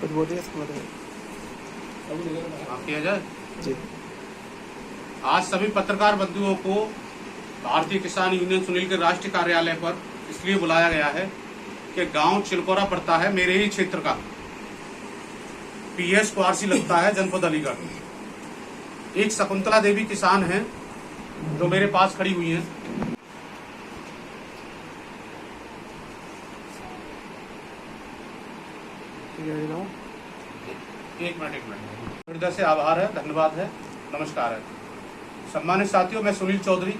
कुछ बोलिए इसके बारे में। किया जाए जी। आज सभी पत्रकार बंधुओं को भारतीय किसान यूनियन सुनील के राष्ट्रीय कार्यालय पर इसलिए बुलाया गया है कि गांव चिलकोरा पड़ता है मेरे ही क्षेत्र का, पीएस क्वारसी लगता है, जनपद अलीगढ़। एक शकुंतला देवी किसान हैं जो मेरे पास खड़ी हुई हैं। एक मिनट हृदय से आभार है, धन्यवाद है, नमस्कार है। सम्मानित साथियों, मैं सुनील चौधरी,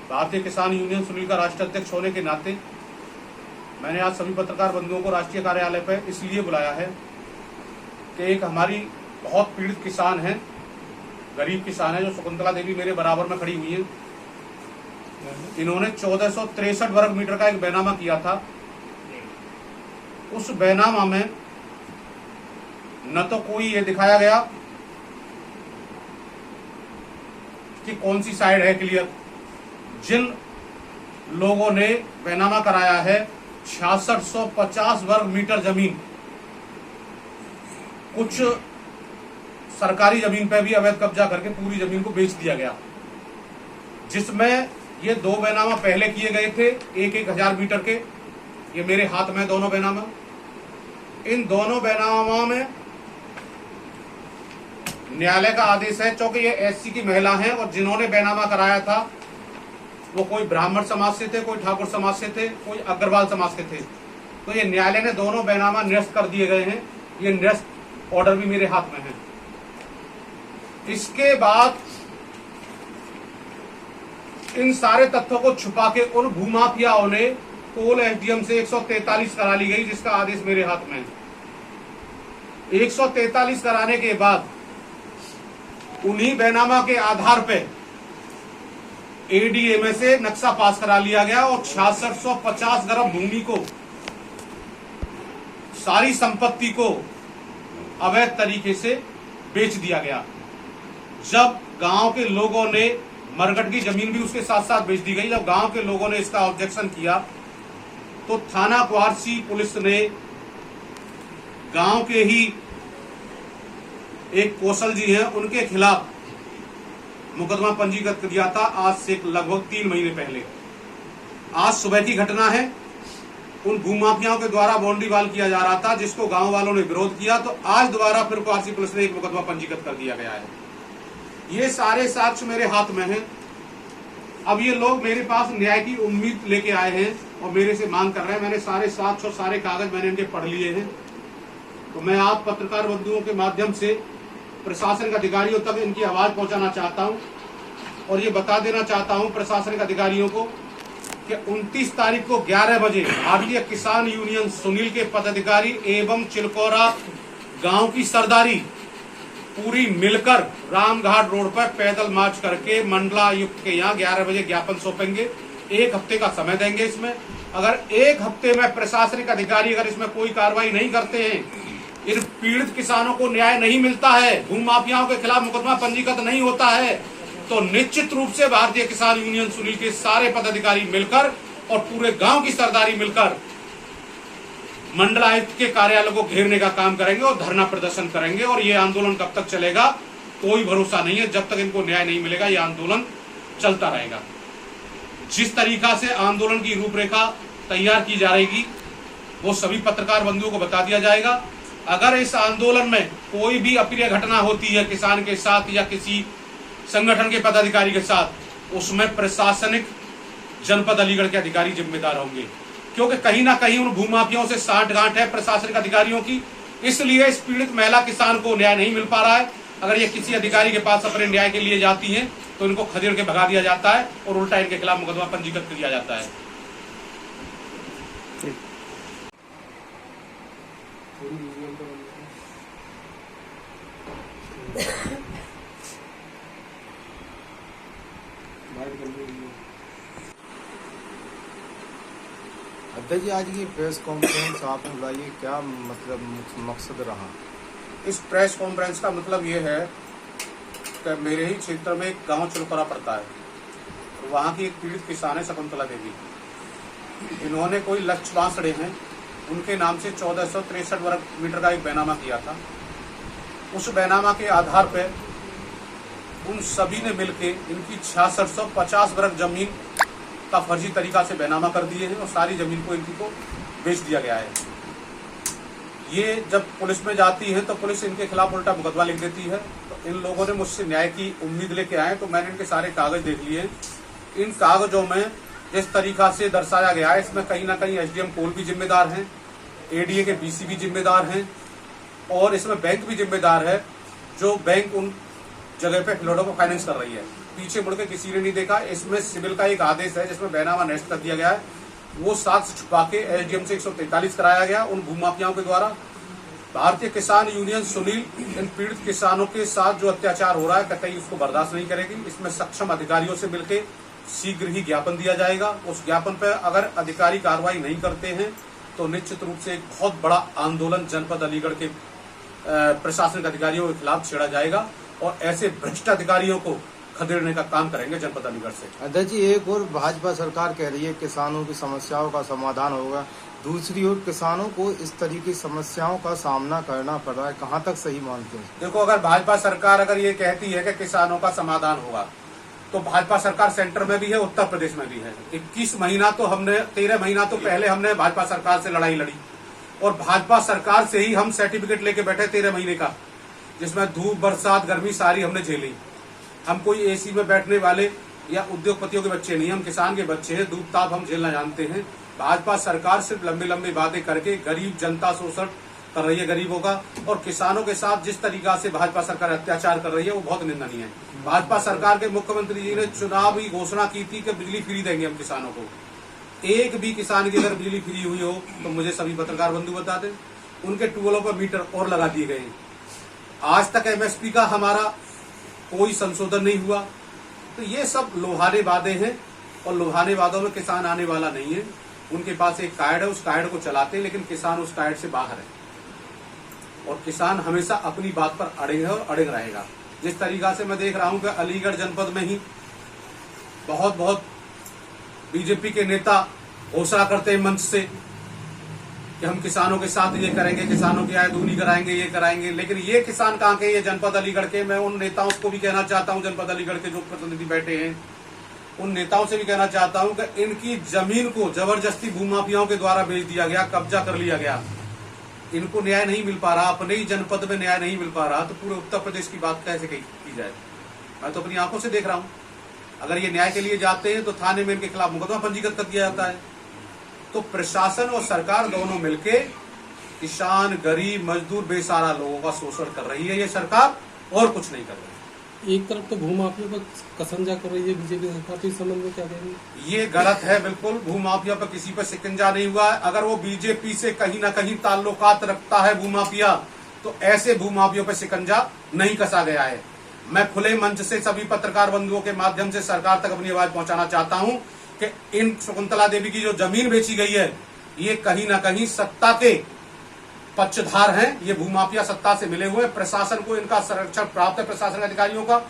भारतीय किसान यूनियन सुनील का राष्ट्रीय अध्यक्ष होने के नाते मैंने आज सभी पत्रकार बंधुओं को राष्ट्रीय कार्यालय पर इसलिए बुलाया है कि एक हमारी बहुत पीड़ित किसान है, गरीब किसान है, जो शकुंतला देवी मेरे बराबर में खड़ी हुई है। इन्होंने 1463 वर्ग मीटर का एक बैनामा किया था। उस बैनामा में न तो कोई ये दिखाया गया कि कौन सी साइड है क्लियर। जिन लोगों ने बैनामा कराया है 6650 वर्ग मीटर जमीन, कुछ सरकारी जमीन पर भी अवैध कब्जा करके पूरी जमीन को बेच दिया गया, जिसमें ये दो बैनामा पहले किए गए थे, एक 1000 मीटर के। ये मेरे हाथ में दोनों बैनामा। इन दोनों बैनामा में न्यायालय का आदेश है, चूंकि ये एससी की महिला हैं और जिन्होंने बैनामा कराया था वो कोई ब्राह्मण समाज से थे, कोई ठाकुर समाज से थे, कोई अग्रवाल समाज से थे। तो ये न्यायालय ने दोनों बैनामा निरस्त कर दिए गए हैं। ये निरस्त ऑर्डर भी मेरे हाथ में है। इसके बाद इन सारे तथ्यों को छुपा के उन भूमाफियाओं ने कोल एसडीएम से 143 करा ली गई, जिसका आदेश मेरे हाथ में है। 143 कराने के बाद उन्हीं बैनामा के आधार पे एडीएमए से नक्शा पास करा लिया गया और 6650 गरब भूमि को, सारी संपत्ति को अवैध तरीके से बेच दिया गया। जब गांव के लोगों ने, मरघट की जमीन भी उसके साथ साथ बेच दी गई, जब गांव के लोगों ने इसका ऑब्जेक्शन किया तो थाना क्वारसी पुलिस ने गांव के ही एक कौशल जी हैं, उनके खिलाफ मुकदमा पंजीकृत किया था आज से लगभग 3 महीने पहले। आज सुबह की घटना है। उन भूमाफियाओं के द्वारा बाउंड्री वाल किया जा रहा था, जिसको गांव वालों ने विरोध किया, तो आज दोबारा फिर क्वारसी पुलिस ने एक मुकदमा पंजीकृत कर दिया गया है। ये सारे साक्ष्य मेरे हाथ में हैं। अब ये लोग मेरे पास न्याय की उम्मीद लेके आए हैं और मेरे से मांग कर रहे हैं। मैंने सारे साक्ष्य और सारे कागज मैंने इनके पढ़ लिए हैं। तो मैं आप पत्रकार बंधुओं के माध्यम से प्रशासनिक अधिकारियों तक इनकी आवाज पहुंचाना चाहता हूं और ये बता देना चाहता हूं प्रशासनिक अधिकारियों को कि 29 तारीख को 11 बजे भारतीय किसान यूनियन सुनील के पदाधिकारी एवं चिलकोरा गांव की सरदारी पूरी मिलकर रामघाट रोड पर पैदल मार्च करके मंडलायुक्त के यहाँ 11 बजे ज्ञापन सौंपेंगे। 1 हफ्ते का समय देंगे इसमें। अगर 1 हफ्ते में प्रशासनिक अधिकारी अगर इसमें कोई कार्रवाई नहीं करते हैं, इन पीड़ित किसानों को न्याय नहीं मिलता है, भूमाफियाओं के खिलाफ मुकदमा पंजीकृत नहीं होता है, तो निश्चित रूप से भारतीय किसान यूनियन सुनील के सारे पदाधिकारी मिलकर और पूरे गांव की सरदारी मिलकर मंडलायुक्त के कार्यालय को घेरने का काम करेंगे और धरना प्रदर्शन करेंगे। और ये आंदोलन कब तक चलेगा कोई भरोसा नहीं है। जब तक इनको न्याय नहीं मिलेगा ये आंदोलन चलता रहेगा। जिस तरीका से आंदोलन की रूपरेखा तैयार की जा रहेगी वो सभी पत्रकार बंधुओं को बता दिया जाएगा। अगर इस आंदोलन में कोई भी अप्रिय घटना होती है किसान के साथ या किसी संगठन के पदाधिकारी के साथ, उसमें प्रशासनिक जनपद अलीगढ़ के अधिकारी जिम्मेदार होंगे, क्योंकि कहीं ना कहीं उन भूमाफियाओं से साठगांठ है प्रशासनिक अधिकारियों की। इसलिए इस पीड़ित महिला किसान को न्याय नहीं मिल पा रहा है। अगर ये किसी अधिकारी के पास अपने न्याय के लिए जाती हैं तो इनको खदेड़ के भगा दिया जाता है और उल्टा इनके खिलाफ मुकदमा पंजीकृत किया जाता है। अध्यक्ष जी, आज की प्रेस कॉन्फ्रेंस आपने बुलाई है, क्या मतलब मकसद रहा? इस प्रेस कॉन्फ्रेंस का मतलब ये है कि मेरे ही क्षेत्र में एक गांव चिलकोरा पड़ता है, वहाँ की एक पीड़ित किसान है शकुंतला देवी। इन्होंने कोई लक्ष्य बांसड़े हैं उनके नाम से 1463 वर्ग मीटर का एक बैनामा किया था। उस बैनामा के आधार पर उन सभी ने मिलके इनकी 6650 वर्ग जमीन का फर्जी तरीका से बैनामा कर दिए हैं और सारी जमीन को इनकी को बेच दिया गया है। ये जब पुलिस में जाती है तो पुलिस इनके खिलाफ उल्टा मुकदमा लिख देती है। तो इन लोगों ने मुझसे न्याय की उम्मीद लेके आए, तो मैंने इनके सारे कागज देख लिए। इन कागजों में जिस तरीका से दर्शाया गया है, इसमें कहीं ना कहीं एसडीएम कोल भी जिम्मेदार हैं, एडीए के बीसी भी जिम्मेदार हैं और इसमें बैंक भी जिम्मेदार है, जो बैंक उन जगह पे फ्लैटों को फाइनेंस कर रही है। पीछे मुड़ के किसी ने नहीं देखा। इसमें सिविल का एक आदेश है जिसमें बैनामा नष्ट कर दिया गया है। वो साक्ष्य छुपा के एसडीएम से 143 कराया गया उन भूमाफियाओं के द्वारा। भारतीय किसान यूनियन सुनील इन पीड़ित किसानों के साथ जो अत्याचार हो रहा है कतई उसको बर्दाश्त नहीं करेगी। इसमें सक्षम अधिकारियों से मिलकर शीघ्र ही ज्ञापन दिया जाएगा। उस ज्ञापन पर अगर अधिकारी कार्रवाई नहीं करते हैं तो निश्चित रूप से एक बहुत बड़ा आंदोलन जनपद अलीगढ़ के प्रशासनिक अधिकारियों के खिलाफ छेड़ा जाएगा और ऐसे भ्रष्ट अधिकारियों को खदेड़ने का काम करेंगे जनपद अलीगढ़ से। अध्यक्ष जी, एक और भाजपा सरकार कह रही है किसानों की समस्याओं का समाधान होगा, दूसरी ओर किसानों को इस तरह की समस्याओं का सामना करना पड़ रहा है, कहाँ तक सही मानते हैं? देखो, अगर भाजपा सरकार अगर ये कहती है कि किसानों का समाधान होगा तो भाजपा सरकार सेंटर में भी है, उत्तर प्रदेश में भी है। 21 महीना तो हमने 13 महीना तो पहले हमने भाजपा सरकार से लड़ाई लड़ी और भाजपा सरकार से ही हम सर्टिफिकेट लेके बैठे 13 महीने का, जिसमें धूप बरसात गर्मी सारी हमने झेली। हम कोई एसी में बैठने वाले या उद्योगपतियों के बच्चे नहीं, हम किसान के बच्चे हैं। धूप ताप हम झेलना जानते हैं। भाजपा सरकार सिर्फ लंबी लंबी बातें करके गरीब जनता शोषण कर रही है गरीबों का, और किसानों के साथ जिस तरीका से भाजपा सरकार अत्याचार कर रही है वो बहुत निंदनीय है। भाजपा सरकार के मुख्यमंत्री जी ने चुनावी घोषणा की थी कि बिजली फ्री देंगे हम किसानों को। एक भी किसान की अगर बिजली फ्री हुई हो तो मुझे सभी पत्रकार बंधु बता दें। उनके ट्यूबवेलों पर मीटर और लगा दिए गए। आज तक एमएसपी का हमारा कोई संशोधन नहीं हुआ। तो ये सब लोहाने वादे हैं और लोहाने वादों में किसान आने वाला नहीं है। उनके पास एक कार्ड है, उस कार्ड को चलाते हैं, लेकिन किसान उस कार्ड से बाहर है और किसान हमेशा अपनी बात पर अड़े है और अड़े रहेगा। जिस तरीका से मैं देख रहा हूं कि अलीगढ़ जनपद में ही बहुत बीजेपी के नेता घोषणा करते हैं मंच से कि हम किसानों के साथ ये करेंगे, किसानों की आय दूनी कराएंगे, ये कराएंगे, लेकिन ये किसान कहाँ के? ये जनपद अलीगढ़ के। मैं उन नेताओं को भी कहना चाहता हूं, जनपद अलीगढ़ के जो प्रतिनिधि बैठे हैं, उन नेताओं से भी कहना चाहता हूं कि इनकी जमीन को जबरदस्ती भूमाफियाओं के द्वारा बेच दिया गया, कब्जा कर लिया गया। इनको न्याय नहीं मिल पा रहा, अपने ही जनपद में न्याय नहीं मिल पा रहा, तो पूरे उत्तर प्रदेश की बात कैसे की जाए? मैं तो अपनी आंखों से देख रहा हूं। अगर ये न्याय के लिए जाते हैं तो थाने में इनके खिलाफ मुकदमा पंजीकृत कर दिया जाता है। तो प्रशासन और सरकार दोनों मिलके किसान, गरीब, मजदूर, बेसहारा लोगों का शोषण कर रही है ये सरकार, और कुछ नहीं कर रही। एक तरफ तो भूमाफिया पर कसंजा कर रही है बीजेपी सरकार, तो इस संबंध में क्या कहेंगे? ये गलत है बिल्कुल। भूमाफिया पर किसी पर शिकंजा नहीं हुआ है। अगर वो बीजेपी से कहीं ना कहीं ताल्लुकात रखता है भूमाफिया, तो ऐसे भूमाफियों पर शिकंजा नहीं कसा गया है। मैं खुले मंच से सभी पत्रकार बंधुओं के माध्यम से सरकार तक अपनी आवाज पहुंचाना चाहता हूं कि इन शकुंतला देवी की जो जमीन बेची गई है, ये कहीं ना कहीं सत्ता के पक्षधार हैं। ये भूमाफिया सत्ता से मिले हुए। प्रशासन को इनका संरक्षण प्राप्त है, प्रशासन अधिकारियों का।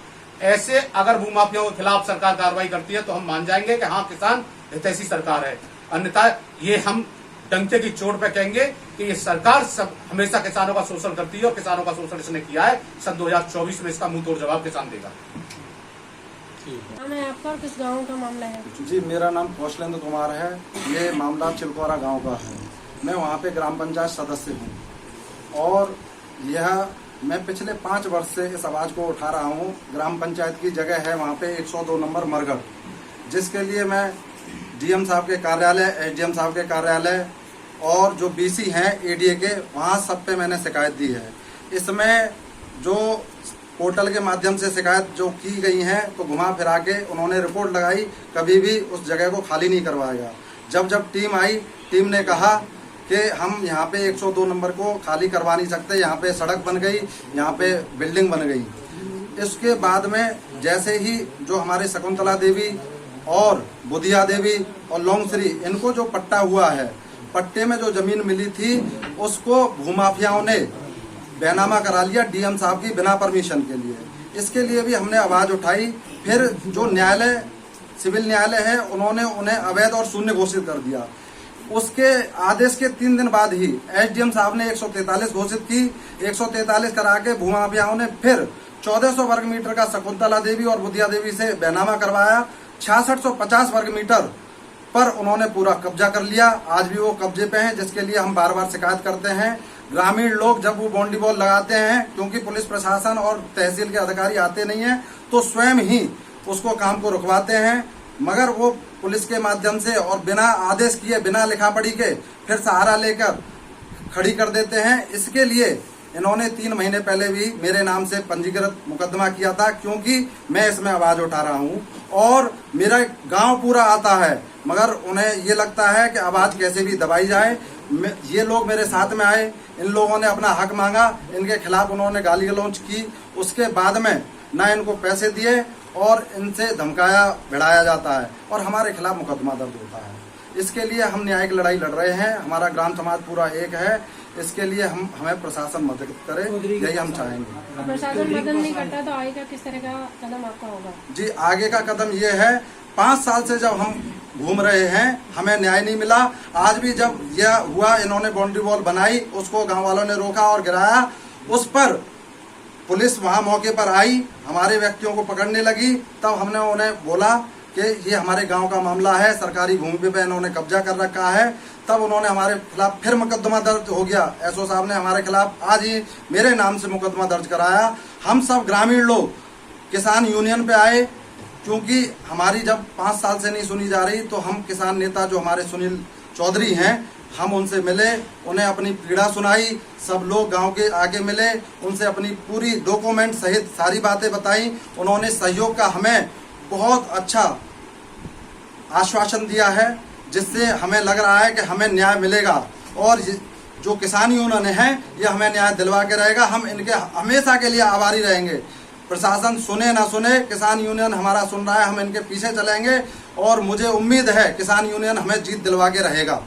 ऐसे अगर भूमाफियाओं के खिलाफ सरकार कार्रवाई करती है तो हम मान जाएंगे कि हाँ, किसान हितैषी सरकार है। अन्यथा ये हम डंके की चोट पे कहेंगे कि ये सरकार सब हमेशा किसानों का शोषण करती है और किसानों का शोषण इसने किया है। सन 2024 में इसका मुंह तोड़ जवाब किसान देगा। आपका किस गांव का मामला है? जी, मेरा नाम कौशलेंद्र कुमार है। ये मामला चिलकोरा गांव का है। मैं वहाँ पे ग्राम पंचायत सदस्य हूँ और यह मैं पिछले 5 वर्ष से इस आवाज को उठा रहा हूँ। ग्राम पंचायत की जगह है वहाँ पे 102 नंबर मरगढ़, जिसके लिए मैं डीएम साहब के कार्यालय, एसडीएम साहब के कार्यालय और जो बीसी हैं एडीए के, वहाँ सब पे मैंने शिकायत दी है। इसमें जो पोर्टल के माध्यम से शिकायत जो की गई हैं तो घुमा फिरा के उन्होंने रिपोर्ट लगाई, कभी भी उस जगह को खाली नहीं करवाया। जब टीम आई, टीम ने कहा कि हम यहाँ पे 102 नंबर को खाली करवा नहीं सकते, यहाँ पे सड़क बन गई, यहाँ पे बिल्डिंग बन गई। इसके बाद में जैसे ही जो हमारे शकुंतला देवी और बुधिया देवी और लोंगश्री, इनको जो पट्टा हुआ है, पट्टे में जो जमीन मिली थी उसको भूमाफियाओं ने बैनामा करा लिया डीएम साहब की बिना परमिशन के लिए। इसके लिए भी हमने आवाज उठाई। फिर जो न्यायालय, सिविल न्यायालय है, उन्होंने उन्हें अवैध और शून्य घोषित कर दिया। उसके आदेश के 3 दिन बाद ही एसडीएम साहब ने 143 घोषित की। 143 करा के भूमाफियाओं ने फिर 1400 वर्ग मीटर का शकुंतला देवी और बुधिया देवी से बैनामा करवाया। 6650 वर्ग मीटर पर उन्होंने पूरा कब्जा कर लिया। आज भी वो कब्जे पे हैं, जिसके लिए हम बार बार शिकायत करते हैं। ग्रामीण लोग जब वो बाउंड्री वॉल लगाते हैं, क्योंकि पुलिस प्रशासन और तहसील के अधिकारी आते नहीं हैं, तो स्वयं ही उसको काम को रुकवाते हैं। मगर वो पुलिस के माध्यम से और बिना आदेश किए, बिना लिखा पढ़ी के फिर सहारा लेकर खड़ी कर देते हैं। इसके लिए इन्होंने 3 महीने पहले भी मेरे नाम से पंजीकृत मुकदमा किया था, क्योंकि मैं इसमें आवाज उठा रहा हूं और मेरा गांव पूरा आता है, मगर उन्हें ये लगता है कि आवाज कैसे भी दबाई जाए। ये लोग मेरे साथ में आए, इन लोगों ने अपना हक मांगा, इनके खिलाफ उन्होंने गाली गलौज की। उसके बाद में ना इनको पैसे दिए और इनसे धमकाया भिड़ाया जाता है और हमारे खिलाफ मुकदमा दर्ज होता है। इसके लिए हम न्यायिक लड़ाई लड़ रहे हैं। हमारा ग्राम समाज पूरा एक है। इसके लिए हमें प्रशासन मदद करे, यही हम चाहेंगे। प्रशासन मदद नहीं करता तो आगे का किस तरह का कदम आपका होगा? जी, आगे का कदम ये है, 5 साल से जब हम घूम रहे हैं, हमें न्याय नहीं मिला। आज भी जब यह हुआ, इन्होंने बाउंड्री वॉल बनाई, उसको गांव वालों ने रोका और गिराया। उस पर पुलिस वहां मौके पर आई, हमारे व्यक्तियों को पकड़ने लगी। तब हमने उन्हें बोला कि ये हमारे गांव का मामला है, सरकारी भूमि पे इन्होंने कब्जा कर रखा है। तब उन्होंने हमारे खिलाफ फिर मुकदमा दर्ज हो गया। एसओ साहब ने हमारे खिलाफ आज ही मेरे नाम से मुकदमा दर्ज कराया। हम सब ग्रामीण लोग किसान यूनियन पे आए, क्योंकि हमारी जब 5 साल से नहीं सुनी जा रही, तो हम किसान नेता जो हमारे सुनील चौधरी हैं, हम उनसे मिले, उन्हें अपनी पीड़ा सुनाई। सब लोग गांव के आगे मिले, उनसे अपनी पूरी डॉक्यूमेंट सहित सारी बातें बताई। उन्होंने सहयोग का हमें बहुत अच्छा आश्वासन दिया है, जिससे हमें लग रहा है कि हमें न्याय मिलेगा और जो किसान यूनियन है ये हमें न्याय दिलवा के रहेगा। हम इनके हमेशा के लिए आभारी रहेंगे। प्रशासन सुने ना सुने, किसान यूनियन हमारा सुन रहा है, हम इनके पीछे चलेंगे और मुझे उम्मीद है किसान यूनियन हमें जीत दिलवा के रहेगा।